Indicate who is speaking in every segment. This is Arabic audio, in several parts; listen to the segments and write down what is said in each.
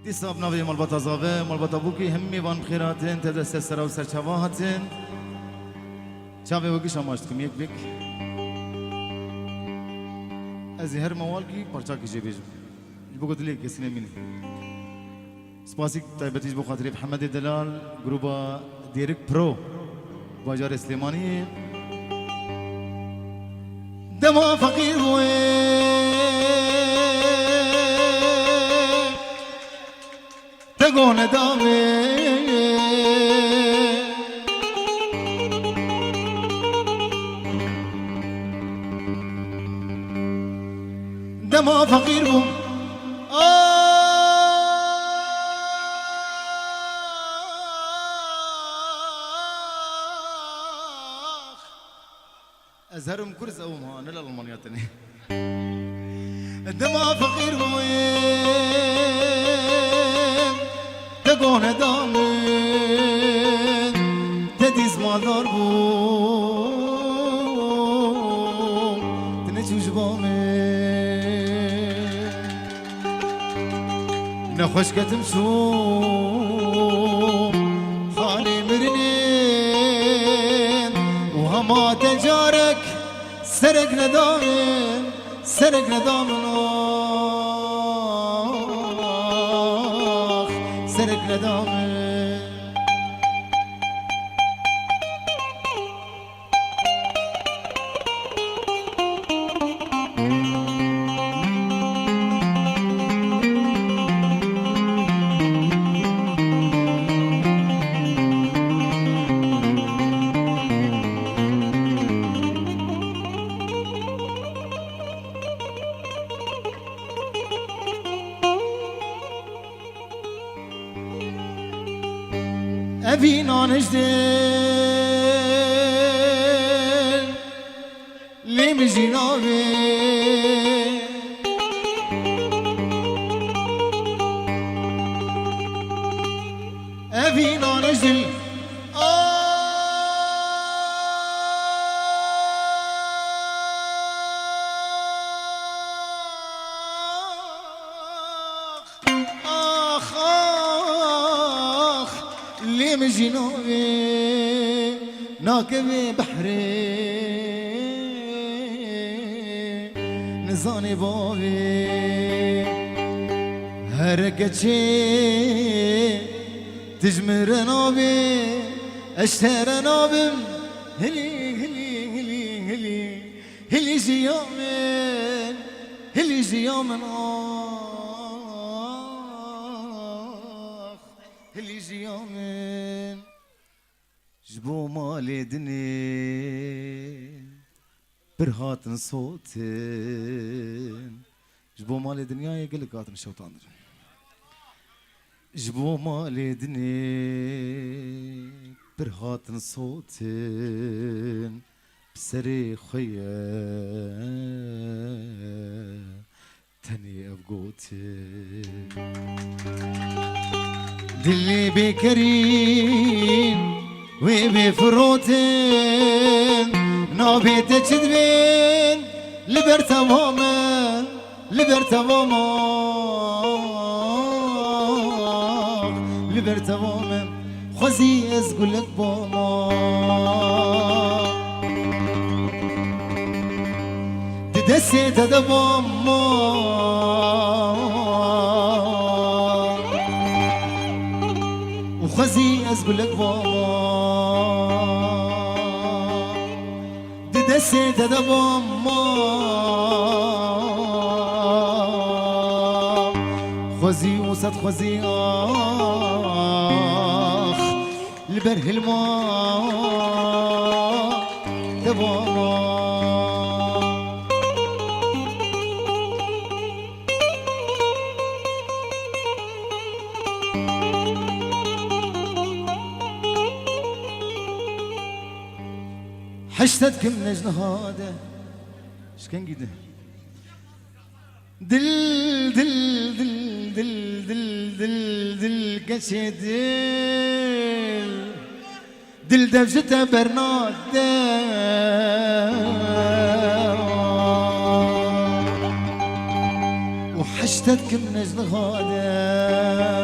Speaker 1: دي صاب نبي مال بتازابه مال بتابوكي همي وان بخيراتين تدرس السرا وسرچواهاتين چاوي وگی شماشتكم يك بك از هر موال کی پرچا کیجه بیجم بگو دلی کسی نمینه سپاسیک تایبتیش بو خاطر محمد دلال گروبا دیرک پرو باجار سلیمانی دما فقیر ہوئے تگون دامے دما فقیر بو أزهرهم كرز أو ما نلا المانياتني دما فقير بوين تقون دامن تديز ما ضربون تنجوش بامن نخوش كتم شو خالي مرنين وهما تجارك سرق ندامن سرق ندامن آخ سرق ندامن أبي نانجدل لي مجيناوي أبي نانجدل مجنوبي ناكبي بحري نزاني بابي هركتشي تجمر نابي اشتر نابم هلي هلي هلي هلي هلي جيامن هلي جيامن هلي جيامن جبو مالي دني برهاتن صوتن جبو مالي دنيا يقلق هاتن الشوطان جبو مالي دني برهاتن صوتن بسري خيا تاني أبقوتن دلي بكريم وبفروتين نابي تجدبين لبر تماما لبر تماما لبر تماما خوزي ازقول لك باما تدسي تدباما وخزي ازقول لك باما ددسي تدباما خوزي وسط خوزي اخ لبره الماء دباما حشتتكم نجن هذا ايش كان قيده دل دل دل دل دل دل دل كشي دل دل دفشته برناد وحشتتكم نجن هذا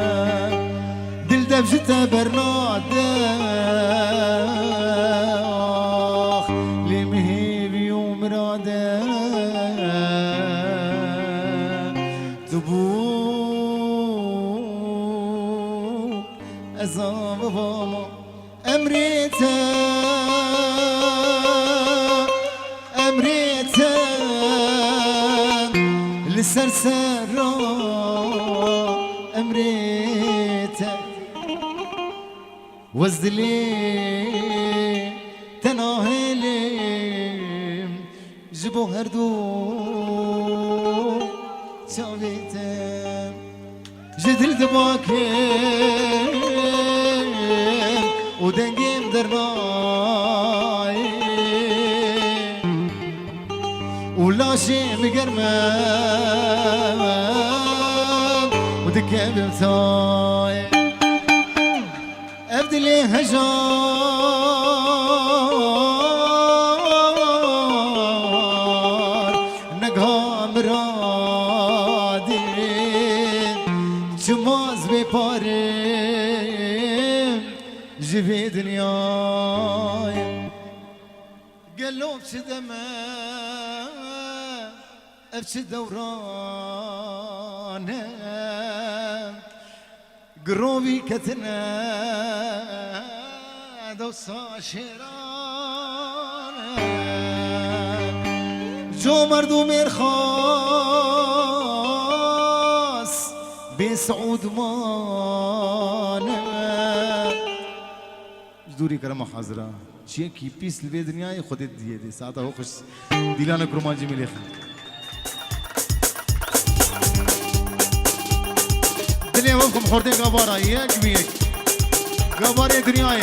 Speaker 1: بجت برنادخ لمهيبي ومراده تبو أزام بابا أمريتا للسرسرة أمريتا وزدلي تناهلي جبو هردو شاويتا جدل دباكي ودنجيم درناي ولا شي مقرمم ودكيم بمتاي ابدلي هجار نقها مرادي جماز ببارم جبي دنياي قلوب شدمه ابشي دورانه قروبي كتنا دوسا شيرانه جو مردو مرخاص بسعود مانه جدوري كرم حاضره چیه کی پیس لبی دنیای خودت دیه دی ساعتا هو خوش دیلان کرمانجی ملیخ دنیا وفکم خورده گوارا یک بیک گواره دنیای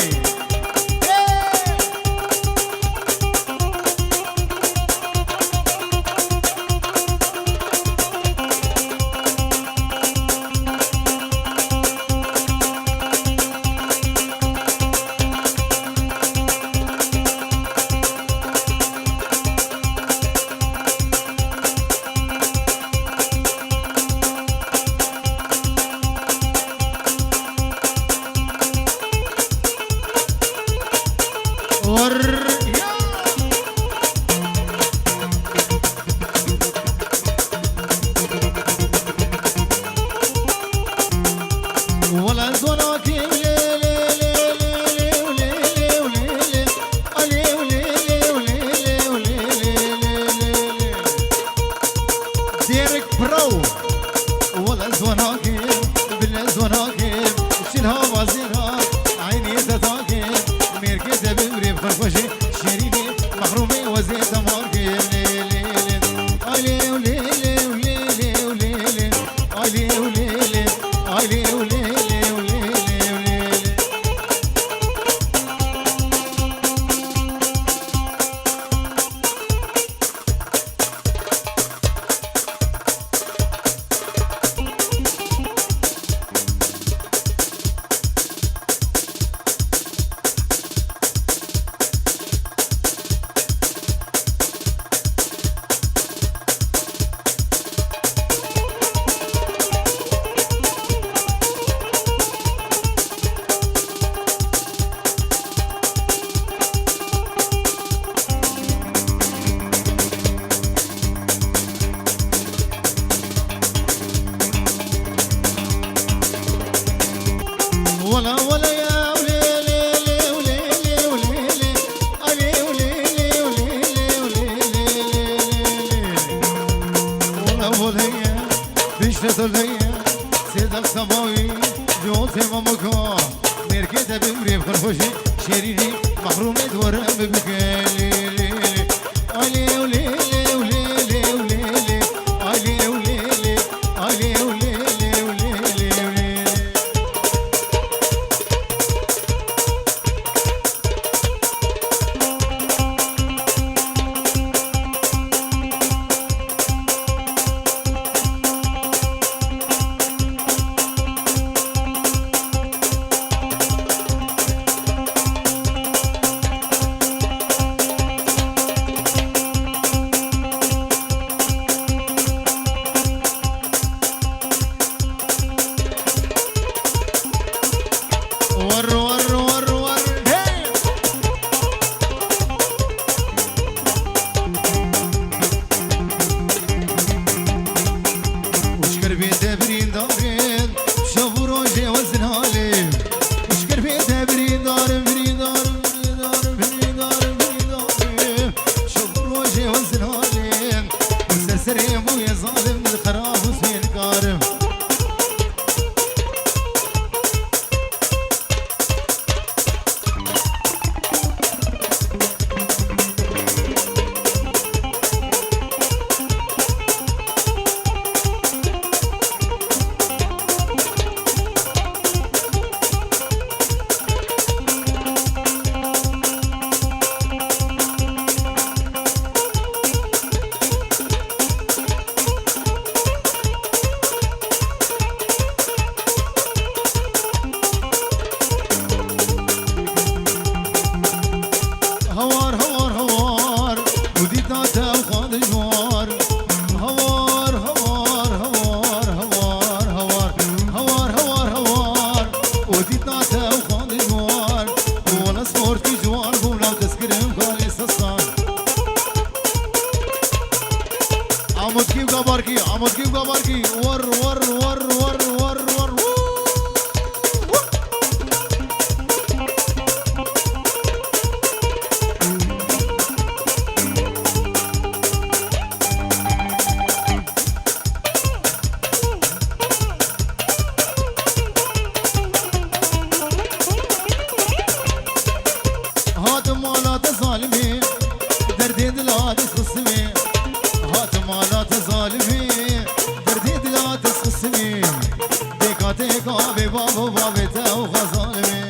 Speaker 1: قابي بابو بابي تاو غزالي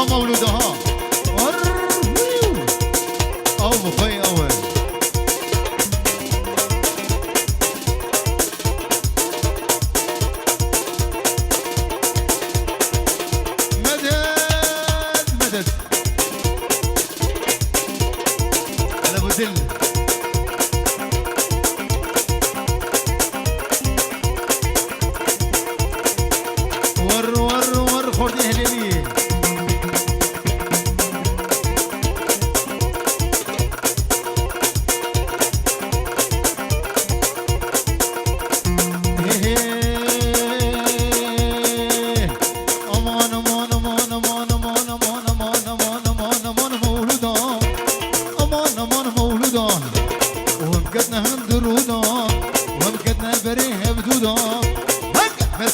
Speaker 1: مولودها أو مخي أول مدد مدد على بودل ور خردي هليلي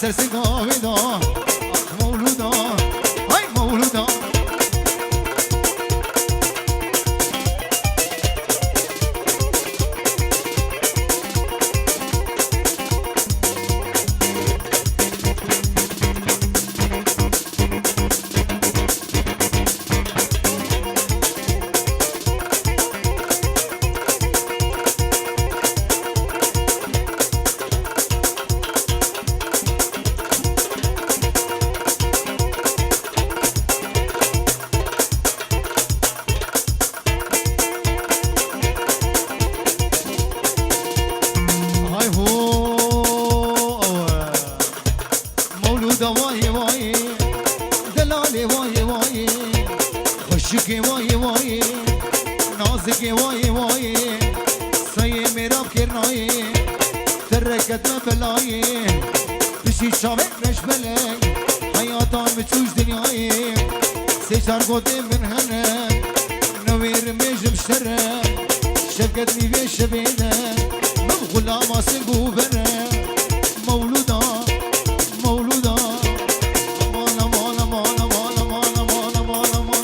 Speaker 1: سرسي قاودا مولودا هاي مولودا تركت مبلاي بشي شامل رش بلك حياتان بتشوش دنياي سيشار قوتي من هنا نوير ميجم شرم شبكتني في الشبيدة مبغلا ما سنقو برا مولودا مولودا مالا مالا مالا مالا مالا مالا مالا مالا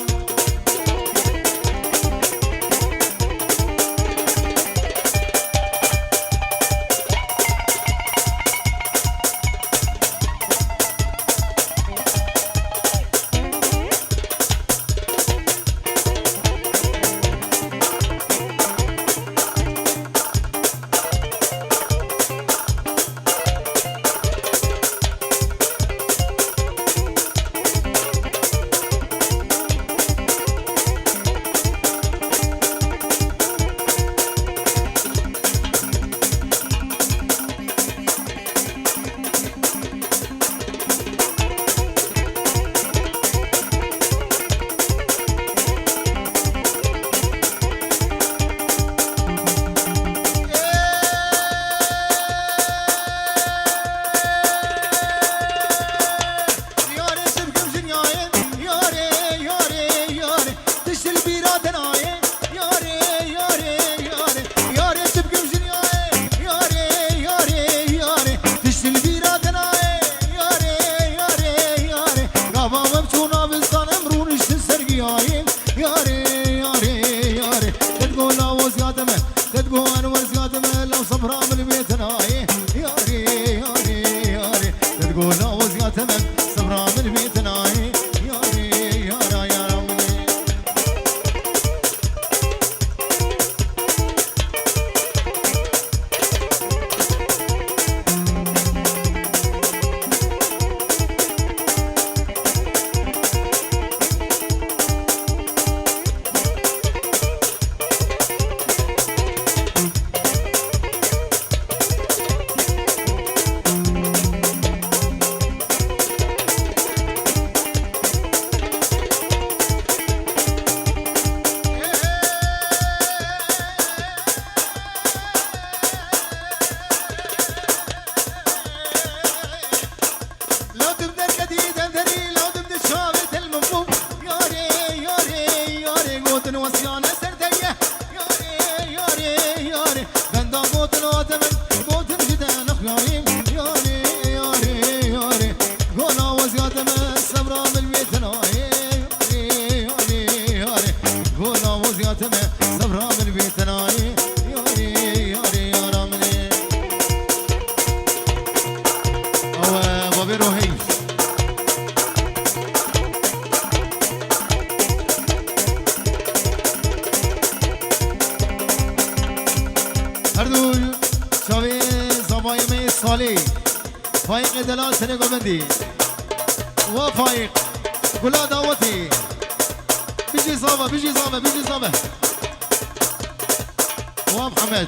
Speaker 1: روحي هردو شاوی زبای می سالی فایق دلال سنه گوبندی و فایق گلا دعوتی بيجي صابة بيجي صابة بيجي صابة ومحمد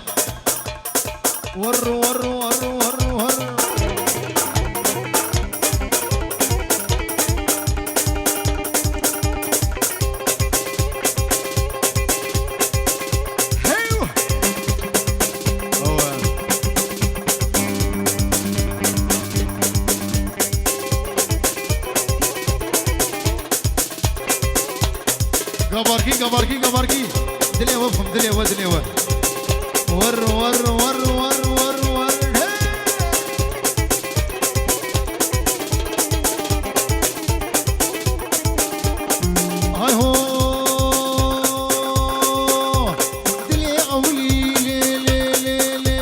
Speaker 1: ورو ورو ورو ورو ورو قباركي دلي وفهم دلي ودلي ور ور ور ور ور ور ور هاي هو دلي اولي لي لي لي لي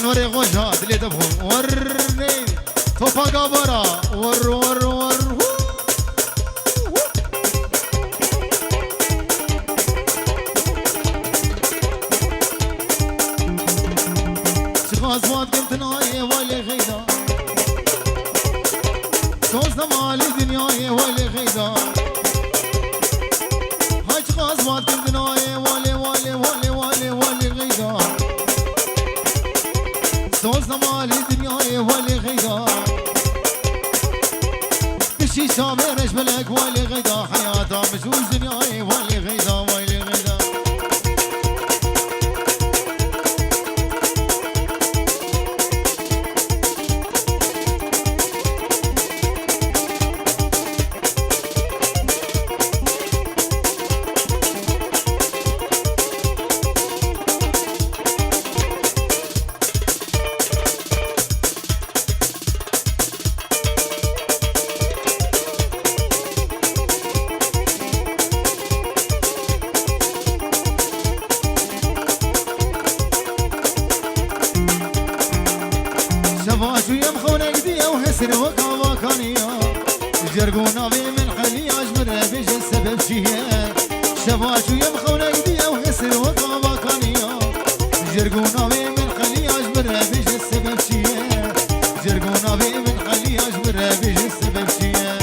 Speaker 1: نوري غوجها دلي دبهم ور توپاقا برا ور ور ور شغاز واد قمت نايه والي غيدا توزنا مالي دنياي والي غيدا هاي شغاز واد قمت نايه والي والي والي والي والي غيدا توزنا مالي دنياي والي غيدا بشي شامر اشبلك والي غيدا حياته مشوش دنياي والي غيدا والي غيدا جرقونا بي من حلي اجمر بيش السبب شيه شباشو يمخونا يدي وغسل وطابا كانيا جرقونا بي من حلي اجمر بيش السبب شيه جرقونا بي من حلي اجمر بيش السبب شيه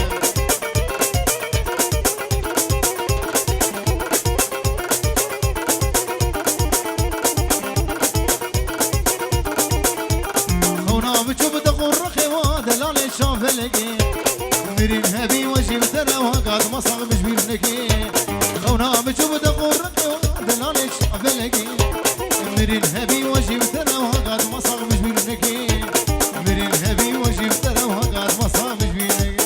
Speaker 1: خونا بشوف دقور رخيوه دلال الشافلقي مرين هبي وجيب ترى وقعد مصعب مش بيرنكي خونا بشوف دقور دلالك شافلقي مرين هبي وجيب ترى وقعد مصعب مش بيرنكي مرين هبي وجيب ترى وقعد مصعب مش بيرنكي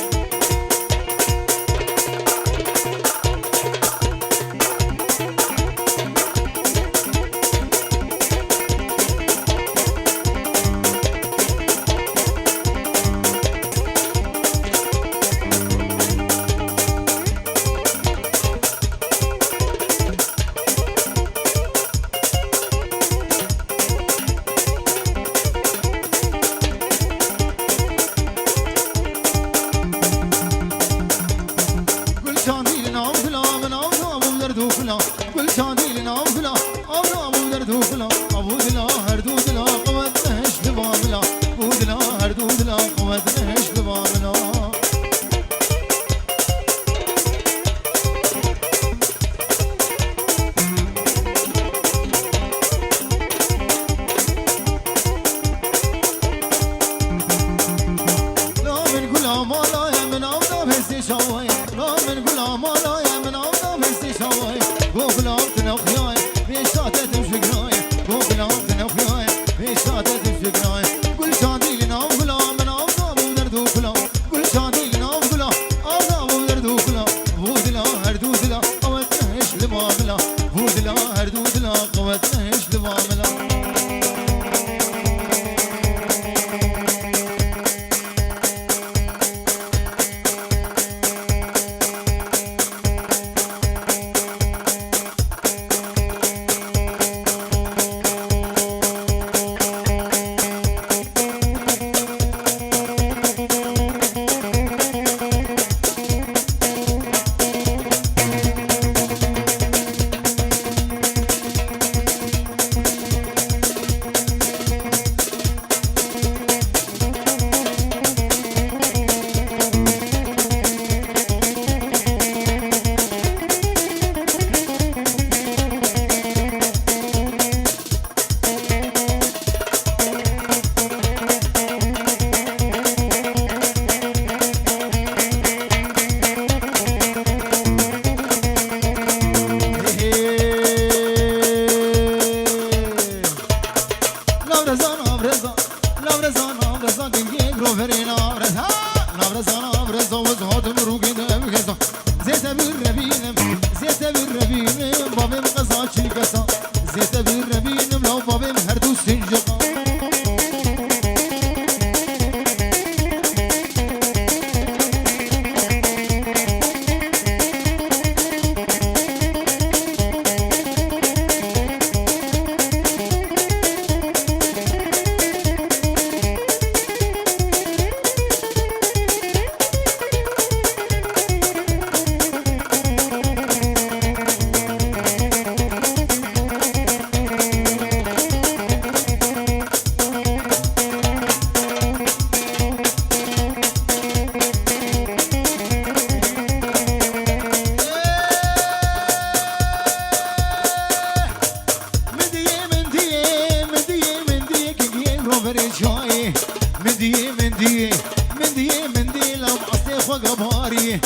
Speaker 1: مندي لو قصدي خوق باري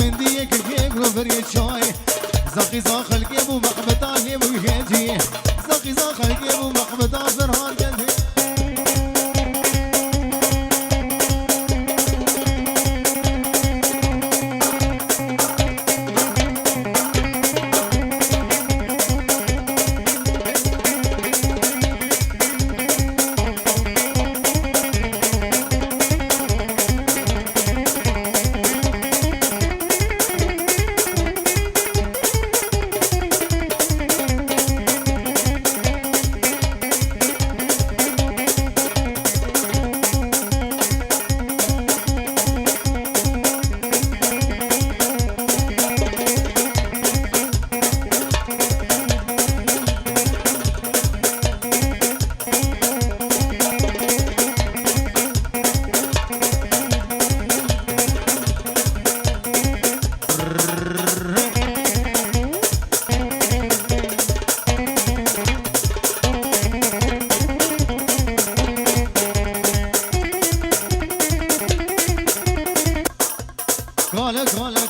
Speaker 1: مندي كيك روفري شاي زاقي زاق القيب ومقبطة هيب ويجي زاقي زاق القيب ومقبطة فرهان قدي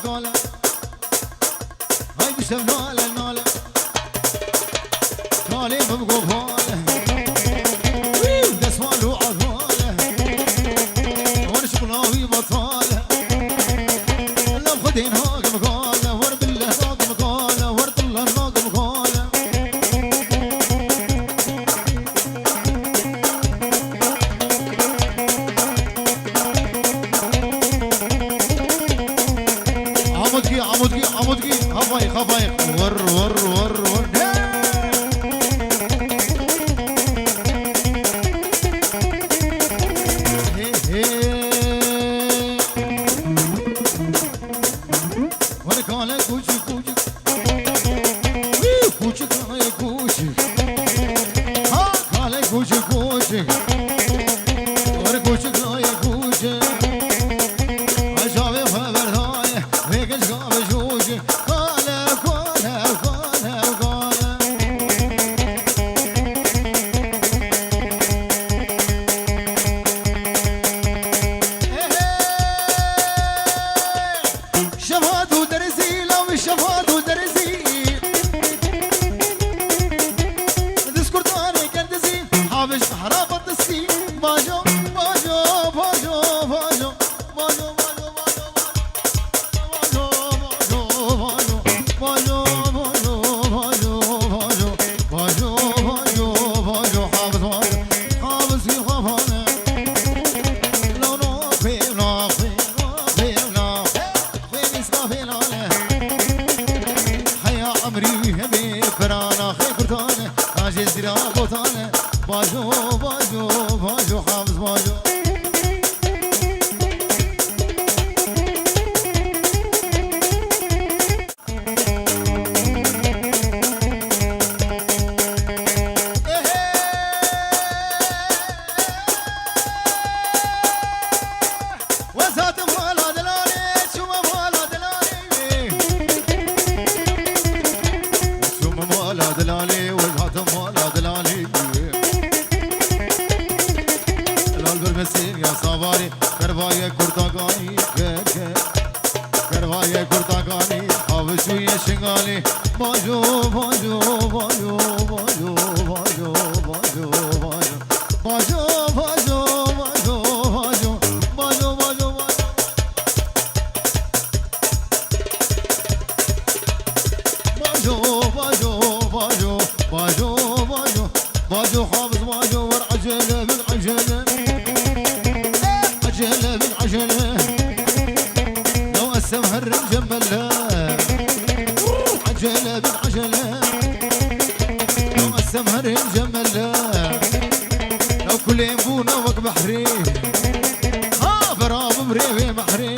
Speaker 1: قالك هاي بشم ناله قالي ببقوفاله دسوال وعضاله وانا شغلاوي بطاله لو خدين هاق مقاله ور بالله هاق مقاله ور طلع هاق مقاله عمودكي خفايق ور وانا كالك كوشي ها كالك كوشي ور كوشي كوشي عشابي خبر هاي ويكش قابل شوشي باجو حافظ باجو وزات مولا دلالي شو مولا دلالي شو مولا دلالي وزات مولا دلالي المسير يا صباري كرواية كرتاقاني كرواية كرتاقاني حافظوية شنغالي باجو باجو باجو باجو باجو باجو باجو باجو باجو باجو باجو باجو باجو باجو باجو باجو باجو حافظ باجو ورعجلة بالعجلة عجلة بالعجلة لو السمهر مجملة عجلة بالعجلة لو السمهر مجملة لو كل ينبونا وك بحري ها براب بريوي بحري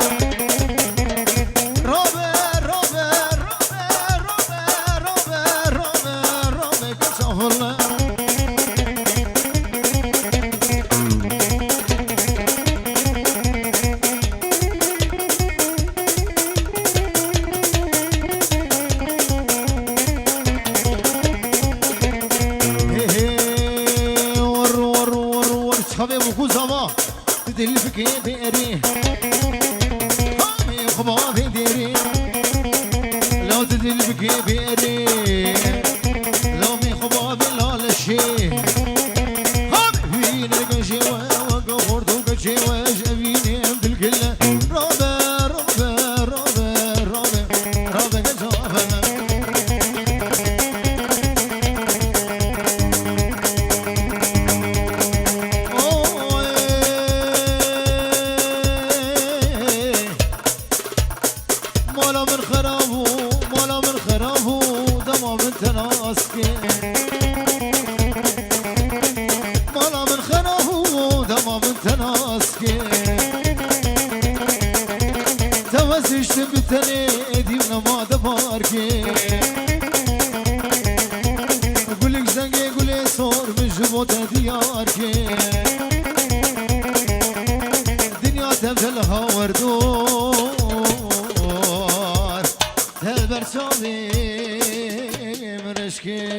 Speaker 1: روبي كشاف الله ور خبي وخوزما تدل فيك بيري هامي خبا في ديري لو تدل فيك بيري لو مي خبا بلال الشي هامي فين القشيوة وقفرت وقشيوة جابيني عبد الكلة رابع رابع رابع رابع رابع قشافة بتني دينا ما دباركي قولك زنقي قولي صور من جبوت دياركي